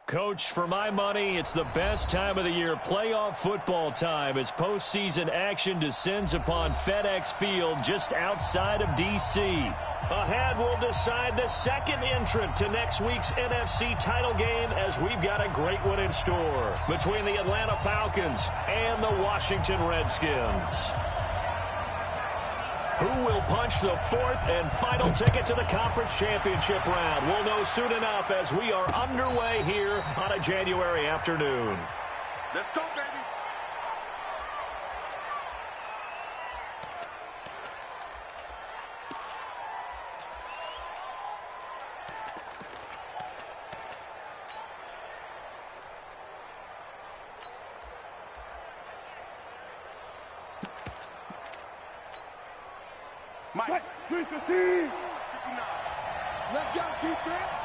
Coach, for my money, it's the best time of the year, playoff football time, as postseason action descends upon FedEx Field just outside of D.C. Ahead, we'll decide the second entrant to next week's NFC title game, as we've got a great one in store between the Atlanta Falcons and the Washington Redskins. Who will punch the fourth and final ticket to the conference championship round? We'll know soon enough as we are underway here on a January afternoon. Let's go, baby. Mike. 315. Let's go, defense.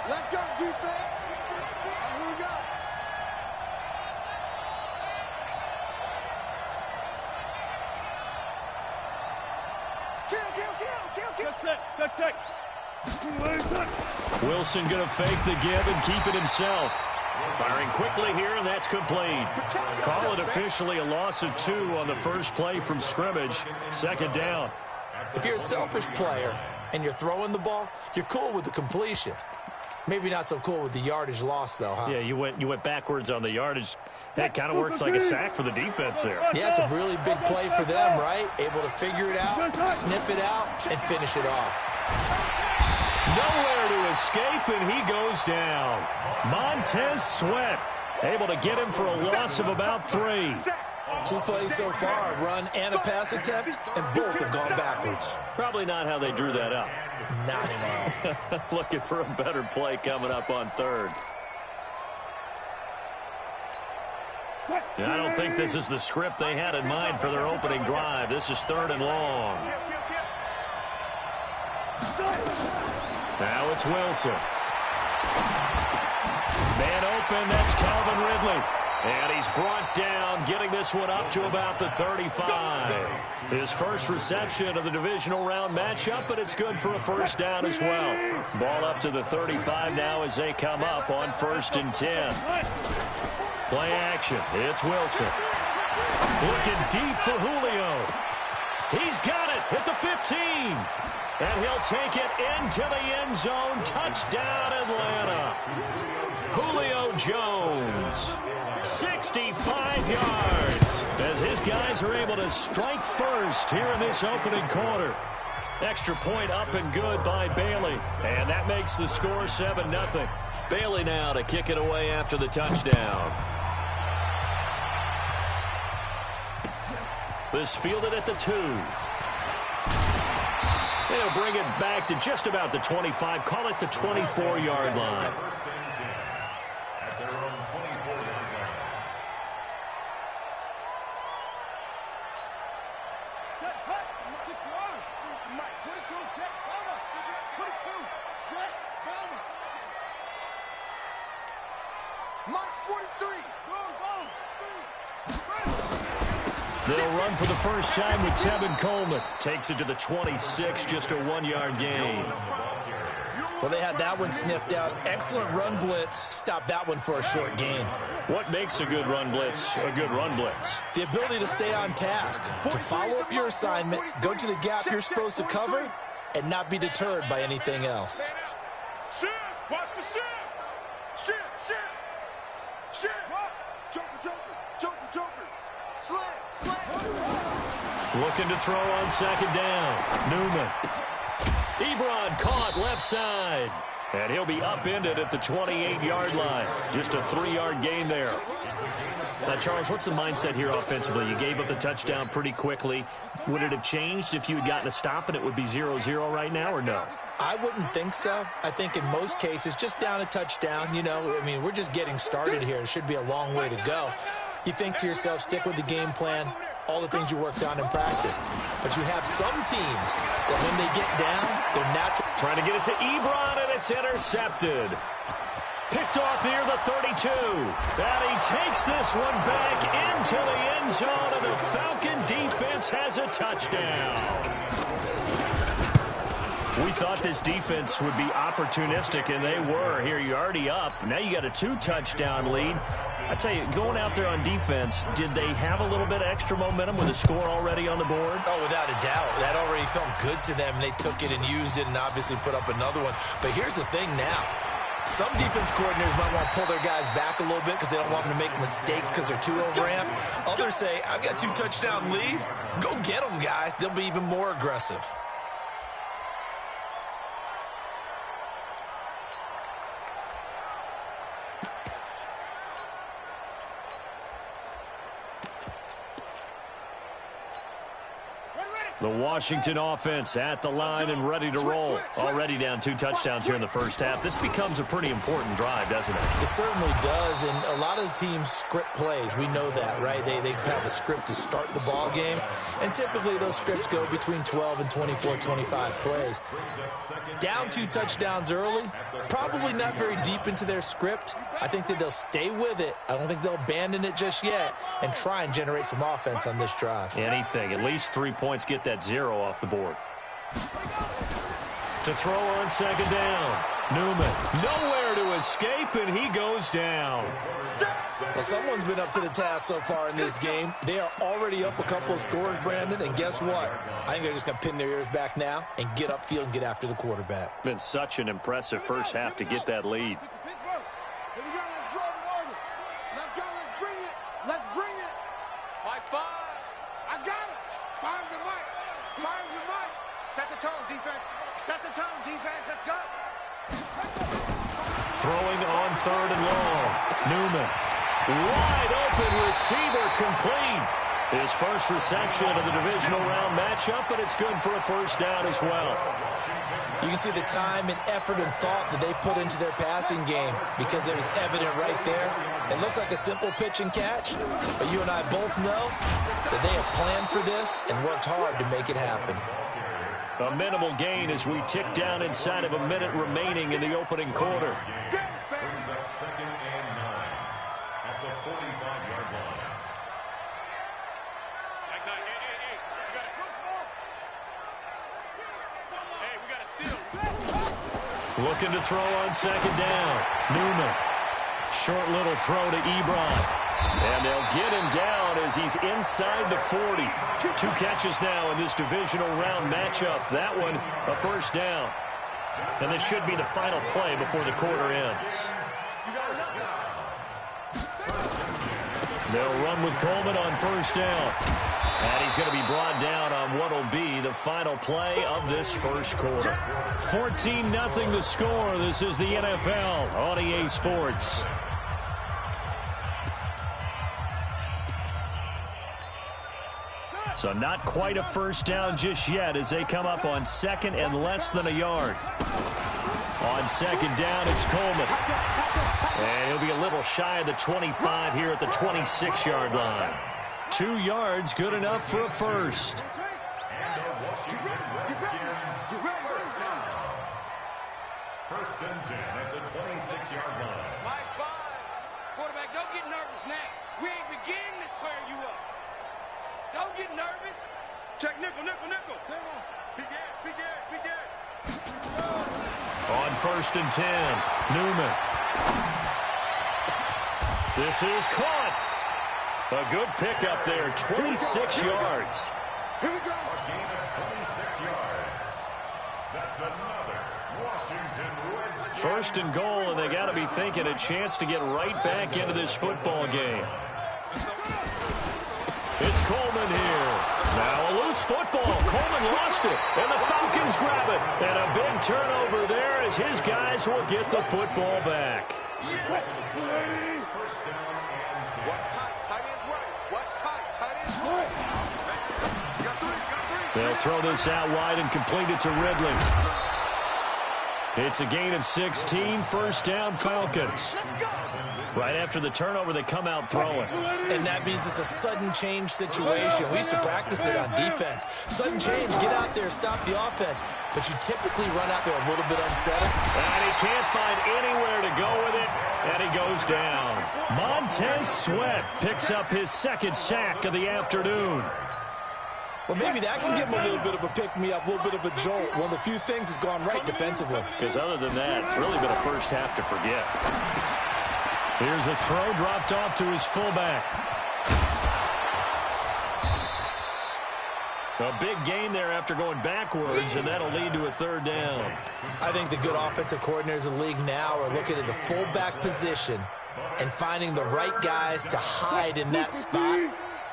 Let's go, defense. Here we go. Kill. Wilson going to fake the give and keep it himself. Firing quickly here, and that's complete. Call it officially a loss of 2 on the first play from scrimmage. Second down. If you're a selfish player and you're throwing the ball, you're cool with the completion. Maybe not so cool with the yardage loss, though, huh? Yeah, you went backwards on the yardage. That kind of works like a sack for the defense there. Yeah, it's a really big play for them, right? Able to figure it out, sniff it out, and finish it off. Nowhere to escape, and he goes down. Montez Sweat able to get him for a loss of about 3. 2 plays so far, a run and a pass attempt, and both have gone backwards. Probably not how they drew that up. Not at all. Looking for a better play coming up on third. I don't think this is the script they had in mind for their opening drive. This is 3rd and long. Now it's Wilson. Man open, that's Calvin Ridley. And he's brought down, getting this one up to about the 35. His first reception of the divisional round matchup, but it's good for a first down as well. Ball up to the 35 now as they come up on 1st and 10. Play action. It's Wilson. Looking deep for Julio. He's got it at the 15. And he'll take it into the end zone. Touchdown, Atlanta. Julio Jones. 65 yards as his guys are able to strike first here in this opening quarter. Extra point up and good by Bailey. And that makes the score 7-0. Bailey now to kick it away after the touchdown. This fielded at the 2. They'll bring it back to just about the 25. Call it the 24-yard line. They'll run for the first time with Tevin Coleman. Takes it to the 26, just a 1-yard gain. Well, they had that one sniffed out. Excellent run blitz. Stopped that one for a short gain. What makes a good run blitz a good run blitz? The ability to stay on task, to follow up your assignment, go to the gap you're supposed to cover, and not be deterred by anything else. Shift! Watch the shift! Shift! Joker! Slam! Looking to throw on 2nd down. Newman. Ebron caught left side. And he'll be upended at the 28-yard line. Just a 3-yard gain there. Charles, what's the mindset here offensively? You gave up the touchdown pretty quickly. Would it have changed if you had gotten a stop and it would be 0-0 right now, or no? I wouldn't think so. I think in most cases, just down a touchdown, we're just getting started here. It should be a long way to go. You think to yourself, stick with the game plan, all the things you worked on in practice. But you have some teams that when they get down, they're natural. Trying to get it to Ebron, and it's intercepted. Picked off near the 32. And he takes this one back into the end zone, and the Falcon defense has a touchdown. We thought this defense would be opportunistic, and they were. Here, you're already up. Now you got a 2-touchdown lead. I tell you, going out there on defense, did they have a little bit of extra momentum with a score already on the board? Oh, without a doubt. That already felt good to them, and they took it and used it and obviously put up another one. But here's the thing now. Some defense coordinators might want to pull their guys back a little bit because they don't want them to make mistakes because they're too overamped. Others say, I've got 2-touchdown lead. Go get them, guys. They'll be even more aggressive. The Washington offense at the line and ready to roll. Already down 2 touchdowns here in the first half. This becomes a pretty important drive, doesn't it? It certainly does, and a lot of the teams script plays. We know that, right? They have a script to start the ball game, and typically those scripts go between 12 and 24, 25 plays. Down 2 touchdowns early, probably not very deep into their script. I think that they'll stay with it. I don't think they'll abandon it just yet and try and generate some offense on this drive. Anything. At least 3 points, get that 0 off the board. To throw on second down. Newman nowhere to escape, and he goes down. Well, someone's been up to the task so far in this game. They are already up a couple of scores, Brandon, and guess what? I think they're just going to pin their ears back now and get upfield and get after the quarterback. Been such an impressive first half to get that lead. Let's bring it. By 5. I got it. Fire's the mic. Fire's the mic. Set the tone, defense. Set the tone, defense. Let's go. Throwing on 3rd and long. Newman. Wide open receiver complete. His first reception of the divisional round matchup, but it's good for a first down as well. You can see the time and effort and thought that they put into their passing game because it was evident right there. It looks like a simple pitch and catch, but you and I both know that they have planned for this and worked hard to make it happen. A minimal gain as we tick down inside of a minute remaining in the opening quarter. Brings up 2nd and 9 at the 45-yard line. Looking to throw on second down. Newman. Short little throw to Ebron. And they'll get him down as he's inside the 40. 2 catches now in this divisional round matchup. That one, a first down. And this should be the final play before the quarter ends. They'll run with Coleman on first down. And he's going to be brought down on what will be the final play of this first quarter. 14-0 the score. This is the NFL on EA Sports. So not quite a first down just yet as they come up on 2nd and less than a yard. On second down, it's Coleman. And he'll be a little shy of the 25 here at the 26-yard line. 2 yards, good enough for a first. And the Washington Redskins first down. 1st and 10 at the 26-yard line. By 5. Quarterback, don't get nervous now. We ain't beginning to tear you up. Don't get nervous. Check nickel. Big ass. On 1st and 10, Newman. This is caught. A good pickup there, 26 yards. Here we go. A gain of 26 yards. That's another Washington Redskins. 1st and goal, and they got to be thinking a chance to get right back into this football game. It's Coleman here. Now a loose football. Coleman lost it, and the Falcons grab it. And a big turnover there as his guys will get the football back. First down and 10. What's tight? Tight ends right. What's tight? Tight ends right. You got 3. They'll throw this out wide and complete it to Ridley. It's a gain of 16. First down, Falcons. Right after the turnover, they come out throwing. And that means it's a sudden change situation. We used to practice it on defense. Sudden change, get out there, stop the offense. But you typically run out there a little bit unsettled. And he can't find anywhere to go with it, and he goes down. Montez Sweat picks up his 2nd sack of the afternoon. Well, maybe that can give him a little bit of a pick-me-up, a little bit of a jolt. One of the few things that's gone right defensively. Because other than that, it's really been a first half to forget. Here's a throw dropped off to his fullback. A big gain there after going backwards, and that'll lead to a third down. I think the good offensive coordinators in the league now are looking at the fullback position and finding the right guys to hide in that spot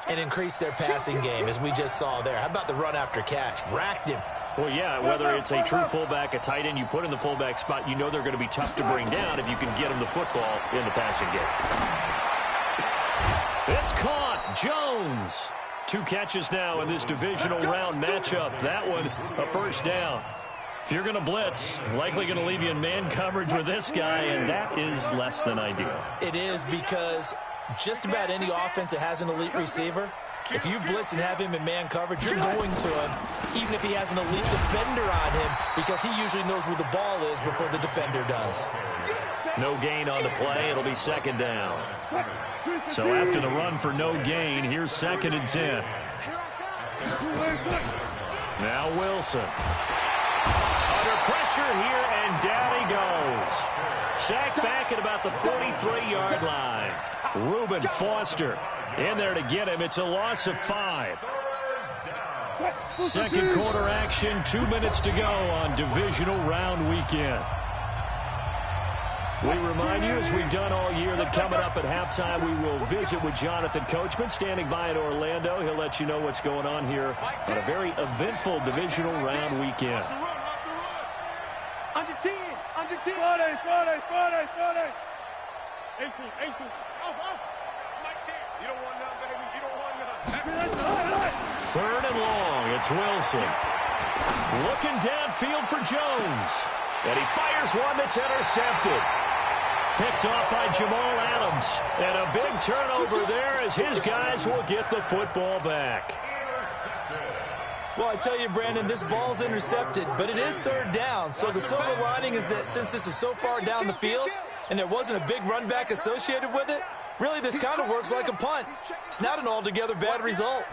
and increase their passing game, as we just saw there. How about the run after catch? Racked him. Well, yeah, whether it's a true fullback, a tight end you put in the fullback spot, you know they're going to be tough to bring down if you can get them the football in the passing game. It's caught. Jones. 2 catches now in this divisional round matchup. That one, a first down. If you're going to blitz, likely going to leave you in man coverage with this guy, and that is less than ideal. It is, because just about any offense that has an elite receiver, if you blitz and have him in man coverage, you're going to him, even if he has an elite defender on him, because he usually knows where the ball is before the defender does. No gain on the play. It'll be second down. So after the run for no gain, here's 2nd and 10. Now Wilson. Under pressure here, and down he goes. Sacked back at about the 43-yard line. Reuben Foster in there to get him. It's a loss of 5. Second quarter action, 2 minutes to go on divisional round weekend. We remind you, as we've done all year, that coming up at halftime, we will visit with Jonathan Coachman, standing by in Orlando. He'll let you know what's going on here on a very eventful divisional round weekend. Under 10, under 10. 40. 18. Off. Mike 10. You don't want none, baby. You don't want none. 3rd and long. It's Wilson. Looking downfield for Jones. And he fires one that's intercepted. Picked off by Jamal Adams. And a big turnover there as his guys will get the football back. Well, I tell you, Brandon, this ball's intercepted, but it is 3rd down. So the silver lining is that since this is so far down the field and there wasn't a big run back associated with it, really this kind of works like a punt. It's not an altogether bad result.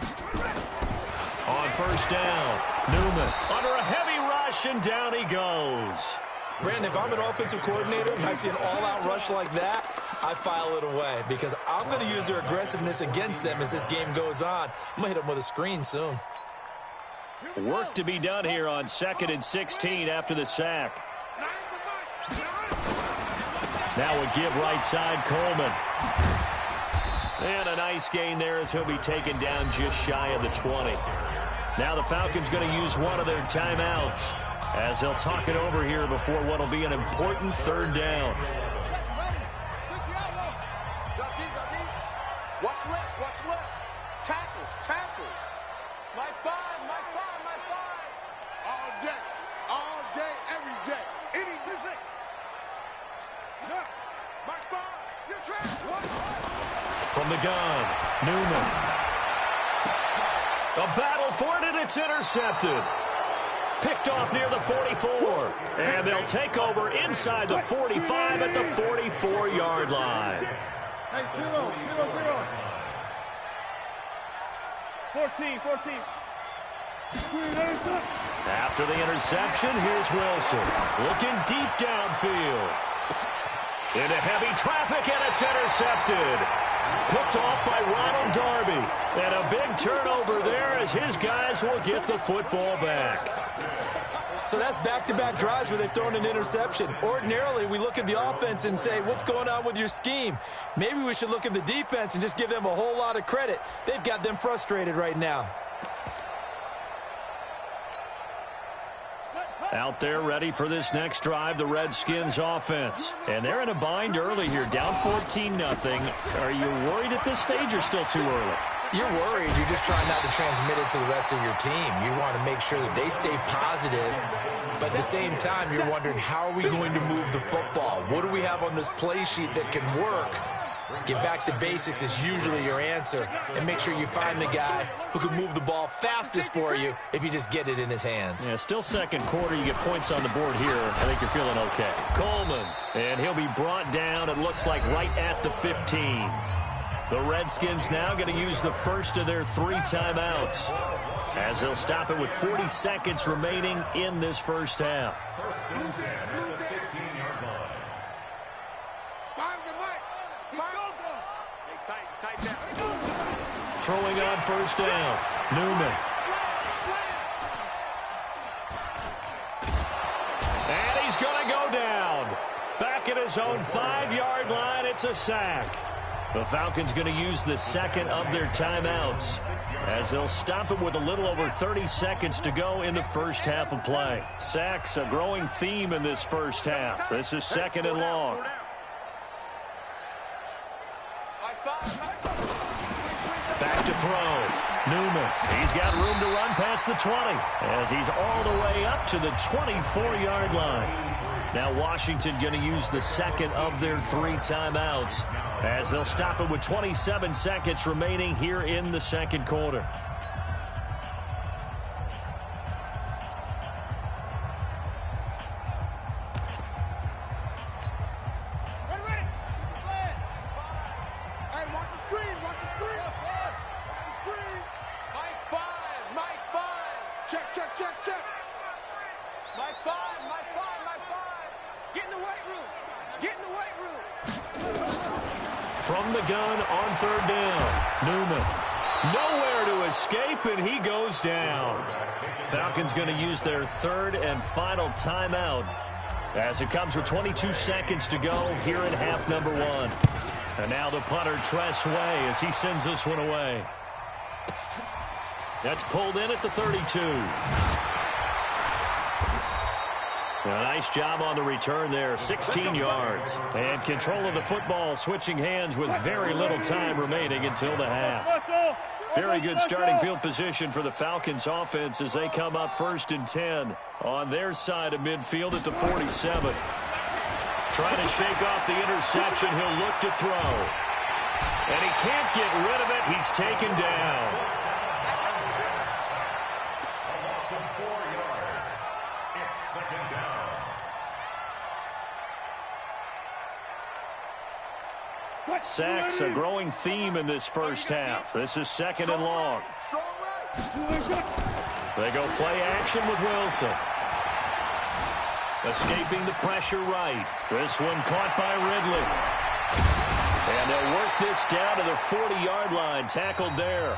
On first down, Newman under a heavy rush, and down he goes. Brandon, if I'm an offensive coordinator and I see an all-out rush like that, I file it away because I'm going to use their aggressiveness against them as this game goes on. I'm going to hit them with a screen soon. Work to be done here on 2nd and 16 after the sack. Now a give right side, Coleman. And a nice gain there as he'll be taken down just shy of the 20. Now the Falcons going to use one of their timeouts as they'll talk it over here before what will be an important 3rd down. Watch left. Tackles. My 5. All day, every day. Any music. Look, my 5. You track. From the gun, Newman. A battle for it, and it's intercepted. Picked off near the 44. And they'll take over inside the 45 at the 44-yard line. Hey, 0. 14. After the interception, here's Wilson. Looking deep downfield. Into heavy traffic, and it's intercepted. Picked off by Ronald Darby. And a big turnover there as his guys will get the football back. So that's back-to-back drives where they've thrown an interception. Ordinarily, we look at the offense and say, what's going on with your scheme? Maybe we should look at the defense and just give them a whole lot of credit. They've got them frustrated right now. Out there ready for this next drive, the Redskins offense. And they're in a bind early here, down 14-0. Are you worried at this stage or still too early? You're worried. You're just trying not to transmit it to the rest of your team. You want to make sure that they stay positive. But at the same time, you're wondering, how are we going to move the football? What do we have on this play sheet that can work? Get back to basics is usually your answer. And make sure you find the guy who can move the ball fastest for you if you just get it in his hands. Yeah, still second quarter. You get points on the board here. I think you're feeling okay. Coleman, and he'll be brought down, it looks like, right at the 15. The Redskins now going to use the first of their 3 timeouts. as they'll stop it with 40 seconds remaining in this first half. First and 10 at the 15-yard line. Throwing on first down, Newman. And he's going to go down. Back at his own 5-yard line, it's a sack. The Falcons going to use the second of their timeouts as they'll stop it with a little over 30 seconds to go in the first half of play. Sacks, a growing theme in this first half. This is second and long. Back to throw. Newman. He's got room to run past the 20 as he's all the way up to the 24-yard line. Now Washington going to use the second of their 3 timeouts as they'll stop it with 27 seconds remaining here in the second quarter. From the gun on third down, Newman. Nowhere to escape, and he goes down. Falcons going to use their third and final timeout as it comes with 22 seconds to go here in half number 1. And now the punter, Tress Way, as he sends this one away. That's pulled in at the 32. A nice job on the return there, 16 yards. And control of the football, switching hands with very little time remaining until the half. Very good starting field position for the Falcons offense as they come up first and 10 on their side of midfield at the 47. Trying to shake off the interception, he'll look to throw. And he can't get rid of it, he's taken down. Sacks, a growing theme in this first half. This is second and long. They go play action with Wilson. Escaping the pressure right. This one caught by Ridley. And they'll work this down to the 40-yard line, tackled there.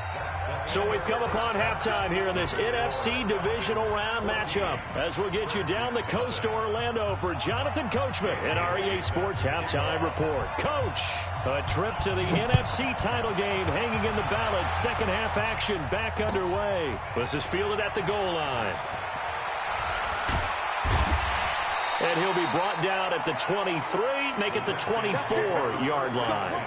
So we've come upon halftime here in this NFC divisional round matchup as we'll get you down the coast to Orlando for Jonathan Coachman in our EA Sports Halftime Report. Coach, a trip to the NFC title game hanging in the balance. Second half action back underway. This is fielded at the goal line. And he'll be brought down at the 23, make it the 24-yard line.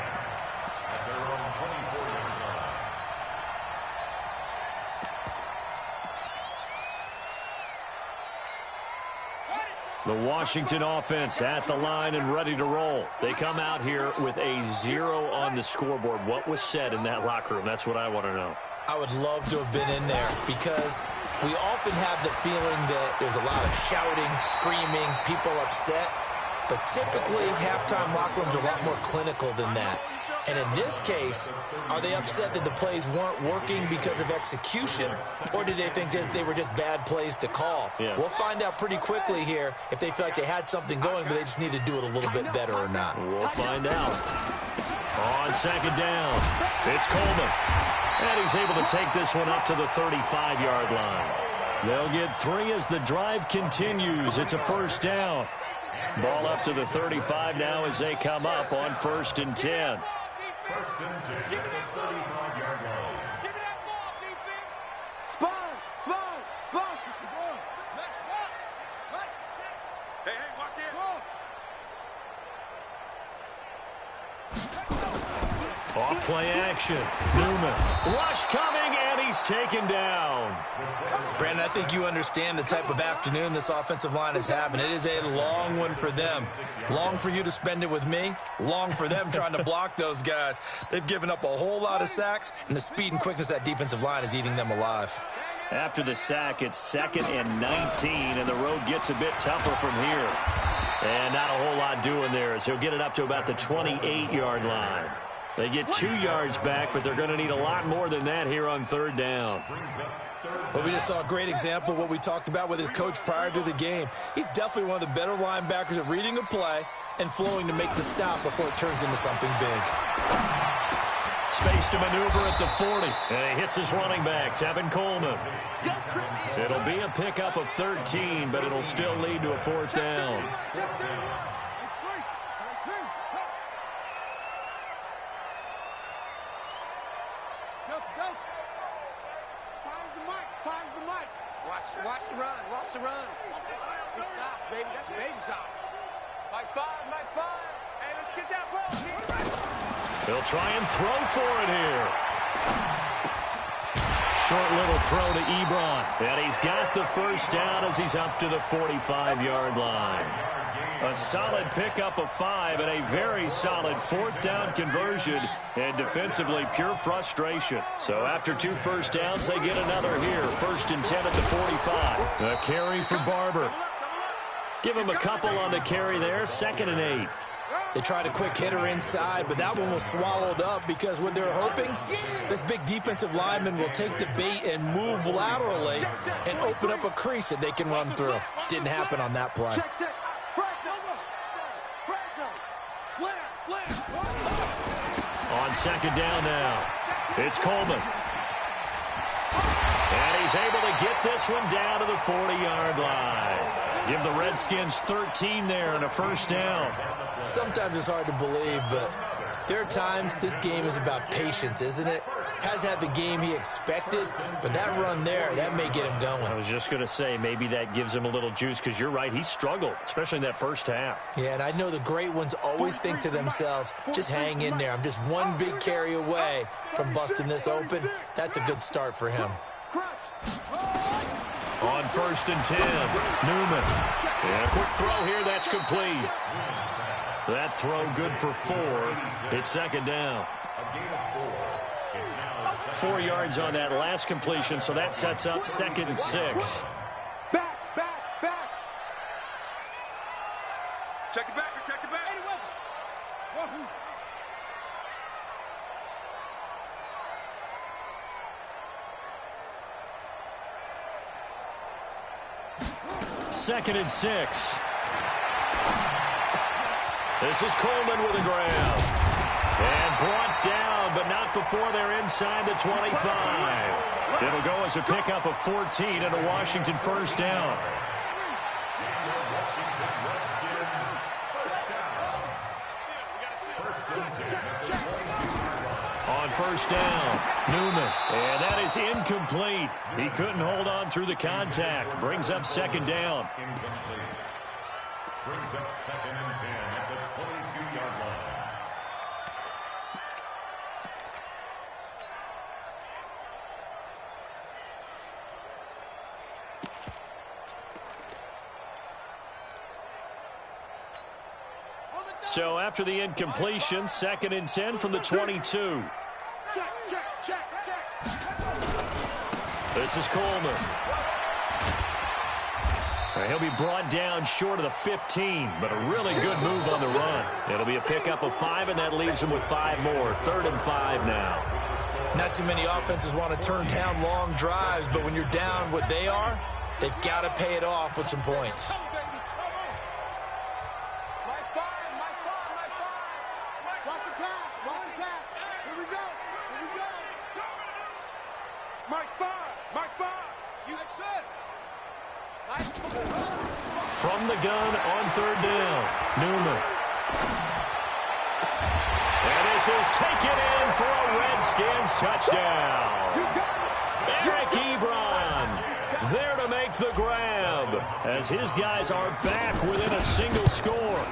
The Washington offense at the line and ready to roll. They come out here with a 0 on the scoreboard. What was said in that locker room? That's what I want to know. I would love to have been in there because we often have the feeling that there's a lot of shouting, screaming, people upset. But typically, halftime locker rooms are a lot more clinical than that. And in this case, are they upset that the plays weren't working because of execution, or did they think they were just bad plays to call? Yeah. We'll find out pretty quickly here if they feel like they had something going, but they just need to do it a little bit better or not. We'll find out. On second down, it's Coleman. And he's able to take this one up to the 35-yard line. They'll get 3 as the drive continues. It's a first down. Ball up to the 35 now as they come up on first and 10. First and 10 at the 35-yard line. Give me that ball, defense. Sponge, sponge, sponge. Next box. Right. Hey, watch it. Off play action. Newman. Rush coming, and he's taken down. Brandon, I think you understand the type of afternoon this offensive line is having. It is a long one for them. Long for you to spend it with me. Long for them trying to block those guys. They've given up a whole lot of sacks, and the speed and quickness of that defensive line is eating them alive. After the sack, it's 2nd and 19, and the road gets a bit tougher from here. And not a whole lot doing there as he'll get it up to about the 28-yard line. They get 2 yards back, but they're going to need a lot more than that here on third down. Brings up Well, we just saw a great example of what we talked about with his coach prior to the game. He's definitely one of the better linebackers at reading a play and flowing to make the stop before it turns into something big. Space to maneuver at the 40. And he hits his running back, Tevin Coleman. It'll be a pickup of 13, but it'll still lead to a 4th down. Watch the run. Watch the run. It's soft, baby. That's baby soft. Mike 5. Hey, let's get that ball. He'll try and throw for it here. Short little throw to Ebron. And he's got the 1st down as he's up to the 45-yard line. A solid pickup of 5 and a very solid 4th down conversion. And defensively, pure frustration. So after 2 first downs, they get another here. 1st and 10 at the 45. A carry for Barber. Give him a couple on the carry there. 2nd and 8. They tried a quick hitter inside, but that one was swallowed up because what they're hoping, this big defensive lineman will take the bait and move laterally and open up a crease that they can run through. Didn't happen on that play. On 2nd down now, it's Coleman. And he's able to get this one down to the 40-yard line. Give the Redskins 13 there and a 1st down. Sometimes it's hard to believe, but there are times this game is about patience, isn't it? Has had the game he expected, but that run there, that may get him going. I was just going to say, maybe that gives him a little juice, because you're right, he struggled, especially in that 1st half. Yeah, and I know the great ones always think to themselves, just hang in there. I'm just one big carry away from busting this open. That's a good start for him. On 1st and 10, Newman. And a quick throw here, that's complete. That throw good for 4. It's 2nd down. 4 yards on that last completion, so that sets up 2nd and 6. Back. Check it back. 2nd and 6. This is Coleman with a grab. And brought down, but not before they're inside the 25. It'll go as a pickup of 14 and a Washington 1st down. On 1st down, Newman. And that is incomplete. He couldn't hold on through the contact. Brings up 2nd down. Brings up 2nd and 10 at the 22-yard line. So after the incompletion, 2nd and 10 from the 22. This is Coleman. He'll be brought down short of the 15, but a really good move on the run. It'll be a pickup of 5, and that leaves him with 5 more. 3rd and 5 now. Not too many offenses want to turn down long drives, but when you're down what they are, they've got to pay it off with some points. From the gun on 3rd down, Newman. And this is taken in for a Redskins touchdown. Eric Ebron there to make the grab as his guys are back within a single score.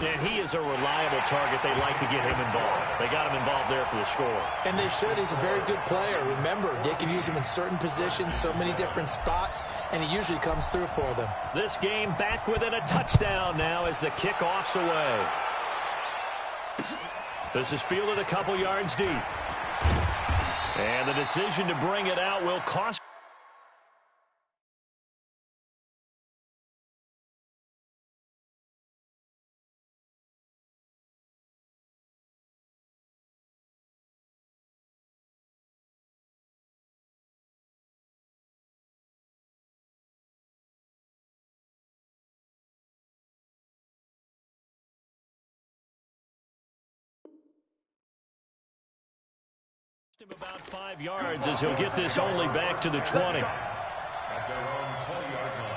And he is a reliable target. They like to get him involved. They got him involved there for the score. And they should. He's a very good player. Remember, they can use him in certain positions, so many different spots, and he usually comes through for them. This game back within a touchdown now as the kickoff's away. This is fielded a couple yards deep. And the decision to bring it out will cost him about 5 yards as he'll get this only back to the 20. At their own 20-yard line.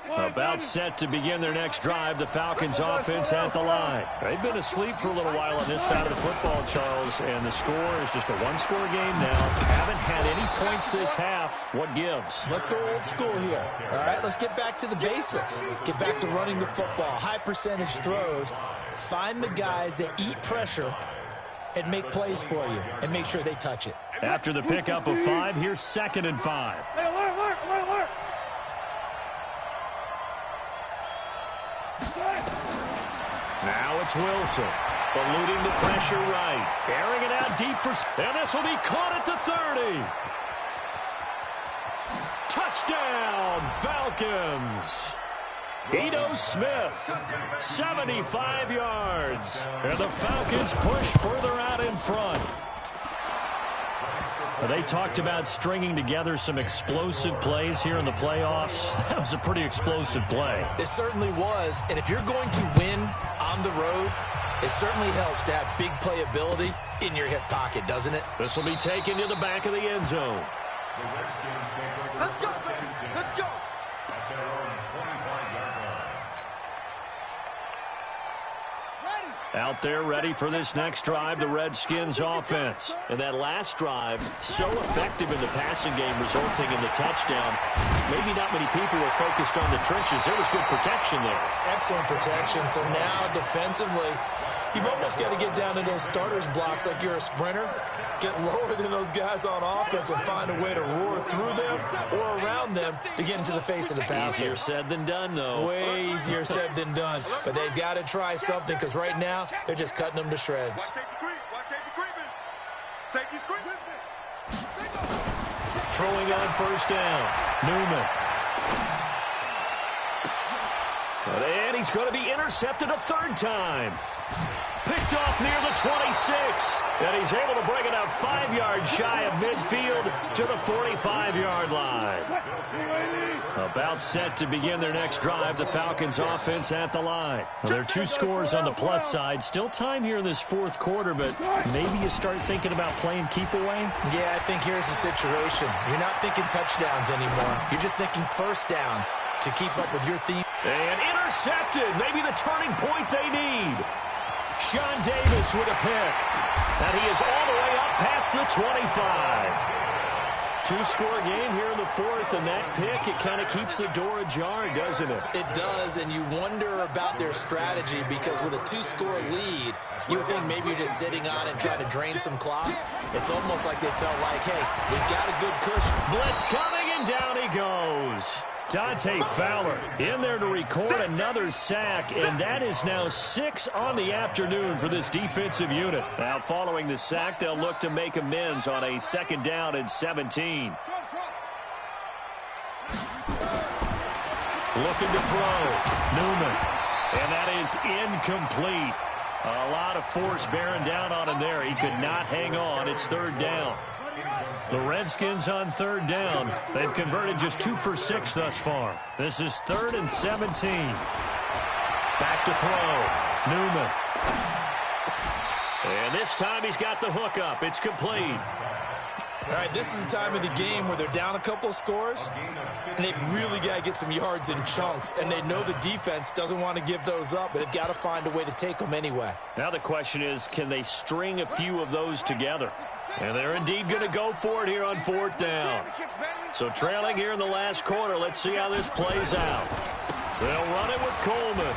About set to begin their next drive, the Falcons offense at the line. They've been asleep for a little while on this side of the football, Charles, and the score is just a one-score game now. Haven't had any points this half. What gives? Let's go old school here. All right, let's get back to the basics. Get back to running the football, high percentage throws. Find the guys that eat pressure and make plays for you and make sure they touch it. After the pickup of 5, here's 2nd and 5. Now it's Wilson, eluding the pressure right. Airing it out deep for... And this will be caught at the 30. Touchdown, Falcons. Ito Smith, 75 yards. And the Falcons push further out in front. They talked about stringing together some explosive plays here in the playoffs. That was a pretty explosive play. It certainly was. And if you're going to win on the road, it certainly helps to have big playability in your hip pocket, doesn't it? This will be taken to the back of the end zone. Let's go, let's go. At their own 25-yard line. Out there ready for this next drive, the Redskins offense. And that last drive, so effective in the passing game, resulting in the touchdown. Maybe not many people were focused on the trenches. There was good protection there. Excellent protection. So now defensively, you've almost got to get down to those starters blocks like you're a sprinter. Get lower than those guys on offense and find a way to roar through them or around them to get into the face of the passer. Easier said than done, though. Way easier said than done. But they've got to try something because right now they're just cutting them to shreds. Throwing on first down, Newman. And he's going to be intercepted a 3rd time. Picked off near the 26. And he's able to bring it out 5 yards shy of midfield to the 45-yard line. About set to begin their next drive, the Falcons offense at the line. Well, there are 2 scores on the plus side. Still time here in this 4th quarter, but maybe you start thinking about playing keep away? Yeah, I think here's the situation. You're not thinking touchdowns anymore. You're just thinking first downs to keep up with your theme. And intercepted. Maybe the turning point they need. Sean Davis with a pick. And he is all the way up past the 25. 2-score game here in the 4th, and that pick, it kind of keeps the door ajar, doesn't it? It does, and you wonder about their strategy because with a 2-score lead, you would think maybe you're just sitting on and trying to drain some clock. It's almost like they felt like, hey, we've got a good cushion. Blitz coming, and down he goes. Dante Fowler in there to record another sack, and that is now 6 on the afternoon for this defensive unit. Now, following the sack, they'll look to make amends on a 2nd down and 17. Looking to throw. Newman. And that is incomplete. A lot of force bearing down on him there. He could not hang on. It's 3rd down. The Redskins on 3rd down. They've converted just 2 for 6 thus far. This is 3rd and 17. Back to throw. Newman. And this time he's got the hook up. It's complete. All right, this is the time of the game where they're down a couple of scores, and they've really got to get some yards in chunks, and they know the defense doesn't want to give those up, but they've got to find a way to take them anyway. Now the question is, can they string a few of those together? And they're indeed going to go for it here on 4th down. So trailing here in the last quarter, let's see how this plays out. They'll run it with Coleman.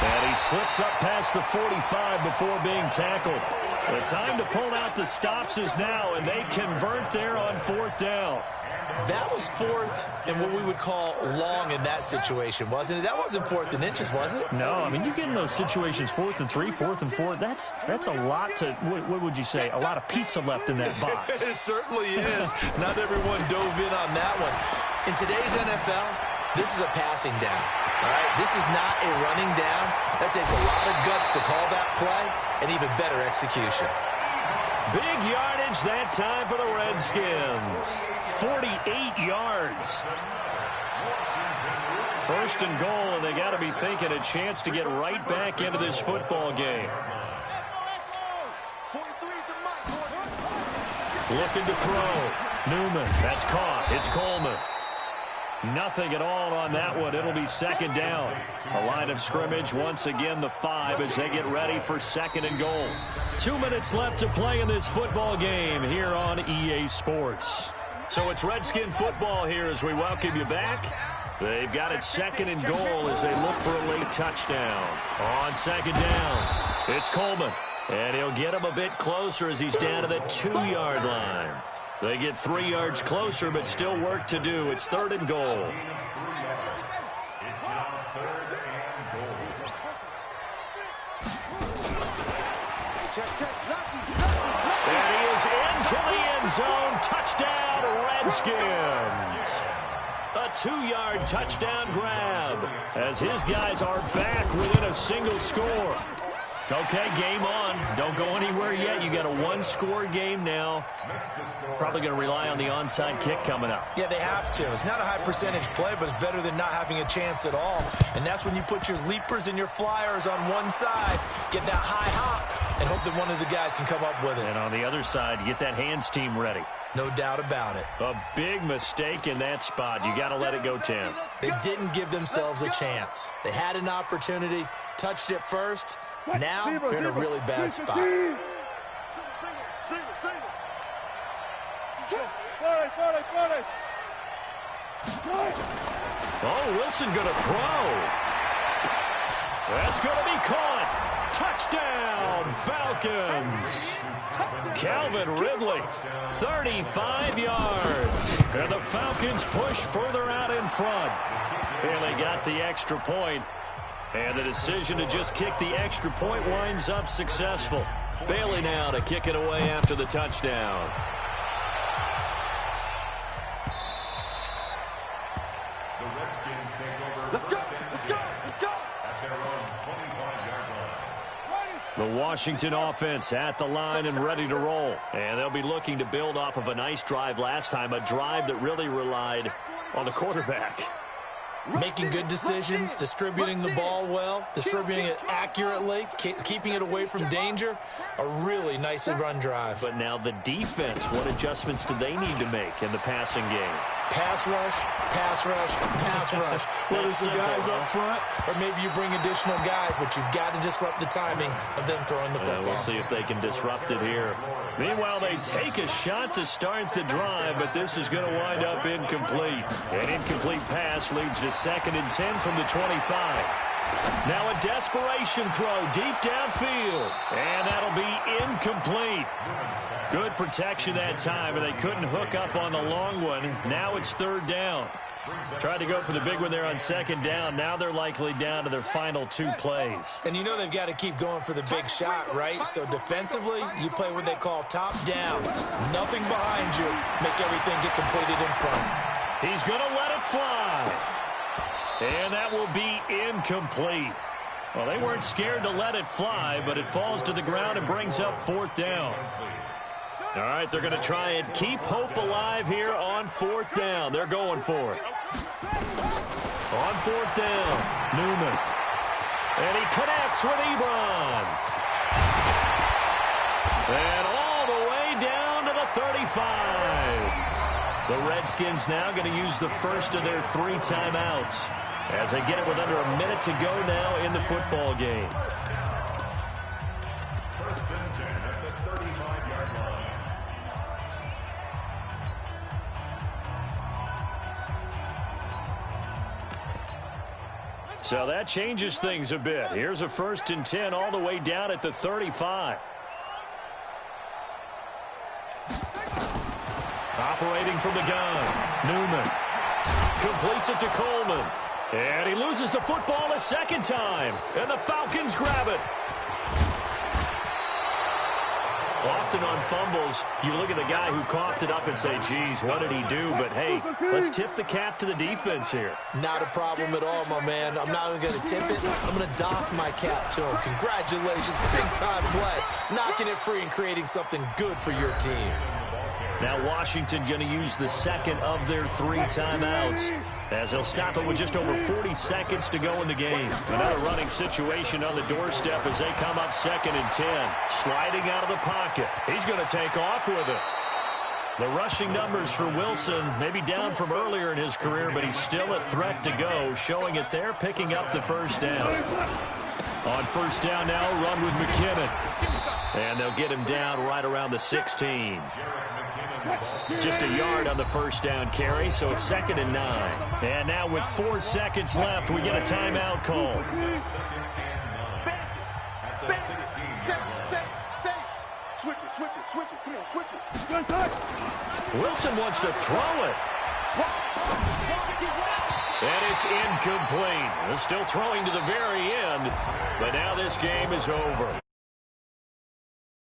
And he slips up past the 45 before being tackled. The time to pull out the stops is now, and they convert there on 4th down. That was 4th and what we would call long in that situation, wasn't it? That wasn't 4th and inches, was it? No, I mean, you get in those situations 4th and 3, 4th and 4. That's a lot to, what would you say, a lot of pizza left in that box. It certainly is. Not everyone dove in on that one. In today's NFL, this is a passing down. All right, this is not a running down. That takes a lot of guts to call that play and even better execution. Big yardage that time for the Redskins. 48 yards. First and goal, and they got to be thinking a chance to get right back into this football game. Looking to throw. Newman, that's caught. It's Coleman. Nothing at all on that one. It'll be second down. A line of scrimmage, once again the 5 as they get ready for second and goal. 2 minutes left to play in this football game here on EA Sports. So it's Redskin football here as we welcome you back. They've got it second and goal as they look for a late touchdown. On second down, it's Coleman. And he'll get him a bit closer as he's down to the 2-yard line. They get 3 yards closer, but still work to do. It's third and goal. It's now third and goal. And he is into the end zone. Touchdown, Redskins. A 2-yard touchdown grab as his guys are back within a single score. Okay, game on. Don't go anywhere yet. You got a 1-score game now. Probably going to rely on the onside kick coming up. Yeah, they have to. It's not a high-percentage play, but it's better than not having a chance at all. And that's when you put your leapers and your flyers on one side, get that high hop, and hope that one of the guys can come up with it. And on the other side, you get that hands team ready. No doubt about it. A big mistake in that spot. You got to let it go, Tim. They didn't give themselves a chance. They had an opportunity, touched it first. Now they're in a really bad spot. Oh, Wilson going to throw. That's going to be caught. Touchdown, Falcons. Calvin Ridley, 35 yards. And the Falcons push further out in front. And they got the extra point. And the decision to just kick the extra point winds up successful. Bailey now to kick it away after the touchdown. The Redskins take over. Let's go! At their own 25-yard line. The Washington offense at the line and ready to roll. And they'll be looking to build off of a nice drive last time, a drive that really relied on the quarterback. Making good decisions, distributing the ball well, distributing it accurately, keeping it away from danger. A really nicely run drive. But now the defense, what adjustments do they need to make in the passing game? Pass rush, pass rush, pass rush. Whether it's the guys up front or maybe you bring additional guys, but you've got to disrupt the timing of them throwing the football. We'll see if they can disrupt it here. Meanwhile, they take a shot to start the drive, but this is going to wind up incomplete. An incomplete pass leads to 2nd and 10 from the 25. Now a desperation throw deep downfield, and that'll be incomplete. Good protection that time, and they couldn't hook up on the long one. Now it's 3rd down. Tried to go for the big one there on 2nd down. Now they're likely down to their final 2 plays. And you know they've got to keep going for the big shot, right? So defensively, you play what they call top down. Nothing behind you. Make everything get completed in front. He's going to let it fly. And that will be incomplete. Well, they weren't scared to let it fly, but it falls to the ground and brings up 4th down. All right, they're going to try and keep hope alive here on 4th down. They're going for it. On 4th down, Newman. And he connects with Ebron. And all the way down to the 35. The Redskins now going to use the first of their 3 timeouts as they get it with under a minute to go now in the football game. First and 10 at the 35-yard line. So that changes things a bit. Here's a 1st and 10 all the way down at the 35. Operating from the gun, Newman completes it to Coleman. And he loses the football a 2nd time. And the Falcons grab it. Off often on fumbles, you look at the guy who coughed it up and say, geez, what did he do? But, hey, let's tip the cap to the defense here. Not a problem at all, my man. I'm not even going to tip it. I'm going to doff my cap to him. Congratulations, big-time play. Knocking it free and creating something good for your team. Now Washington going to use the second of their 3 timeouts as they'll stop it with just over 40 seconds to go in the game. Another running situation on the doorstep as they come up 2nd and 10. Sliding out of the pocket. He's going to take off with it. The rushing numbers for Wilson maybe down from earlier in his career, but he's still a threat to go, showing it there, picking up the first down. On first down now, run with McKinnon. And they'll get him down right around the 16. Just a yard on the first down carry, so it's 2nd and 9. And now with 4 seconds left, we get a timeout call. Switch it. Come on, switch it. Wilson wants to throw it. And it's incomplete. Still throwing to the very end, but now this game is over.